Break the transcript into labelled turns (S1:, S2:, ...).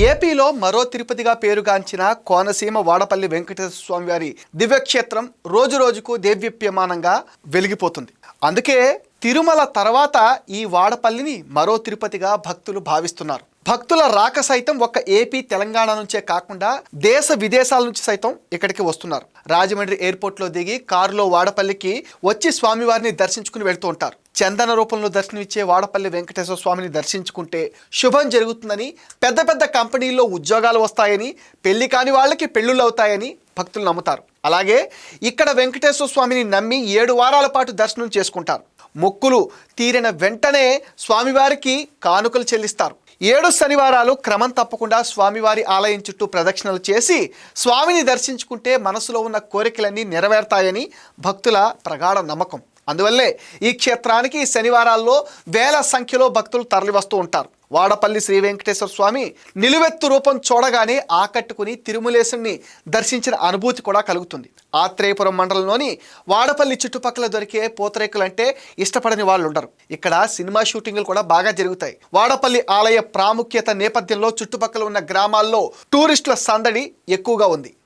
S1: ఏపీలో మరో తిరుపతిగా పేరుగాంచిన కోనసీమ వాడపల్లి వెంకటేశ్వర స్వామి వారి దివ్యక్షేత్రం రోజురోజుకు దేవ్యప్యమానంగా వెలిగిపోతుంది. అందుకే తిరుమల తర్వాత ఈ వాడపల్లిని మరో తిరుపతిగా భక్తులు భావిస్తున్నారు. భక్తుల రాక సైతం ఒక్క ఏపీ తెలంగాణ నుంచే కాకుండా దేశ విదేశాల నుంచి సైతం ఇక్కడికి వస్తున్నారు. రాజమండ్రి ఎయిర్పోర్ట్లో దిగి కారులో వాడపల్లికి వచ్చి స్వామివారిని దర్శించుకుని వెళ్తూ ఉంటారు. చందన రూపంలో దర్శనమిచ్చే వాడపల్లి వెంకటేశ్వర స్వామిని దర్శించుకుంటే శుభం జరుగుతుందని, పెద్ద పెద్ద కంపెనీల్లో ఉద్యోగాలు వస్తాయని, పెళ్లి కాని వాళ్ళకి పెళ్ళిళ్ళు అవుతాయని భక్తులు నమ్ముతారు. అలాగే ఇక్కడ వెంకటేశ్వర స్వామిని నమ్మి 7 వారాల పాటు దర్శనం చేసుకుంటారు. మొక్కులు తీరిన వెంటనే స్వామివారికి కానుకలు చెల్లిస్తారు. 7 శనివారాలు క్రమం తప్పకుండా స్వామివారి ఆలయం చుట్టూ ప్రదక్షిణలు చేసి స్వామిని దర్శించుకుంటే మనసులో ఉన్న కోరికలన్నీ నెరవేరుతాయని భక్తుల ప్రగాఢ నమ్మకం. అందువల్లే ఈ క్షేత్రానికి శనివారాల్లో వేల సంఖ్యలో భక్తులు తరలివస్తూ ఉంటారు. వాడపల్లి శ్రీ వెంకటేశ్వర స్వామి నిలువెత్తు రూపం చూడగానే ఆకట్టుకుని తిరుమలేశుని దర్శించిన అనుభూతి కూడా కలుగుతుంది. ఆత్రేయపురం మండలంలోని వాడపల్లి చుట్టుపక్కల దొరికే పూతరేకులంటే ఇష్టపడని వాళ్ళు ఉండరు. ఇక్కడ సినిమా షూటింగ్లు కూడా బాగా జరుగుతాయి. వాడపల్లి ఆలయ ప్రాముఖ్యత నేపథ్యంలో చుట్టుపక్కల ఉన్న గ్రామాల్లో టూరిస్టుల సందడి ఎక్కువగా ఉంది.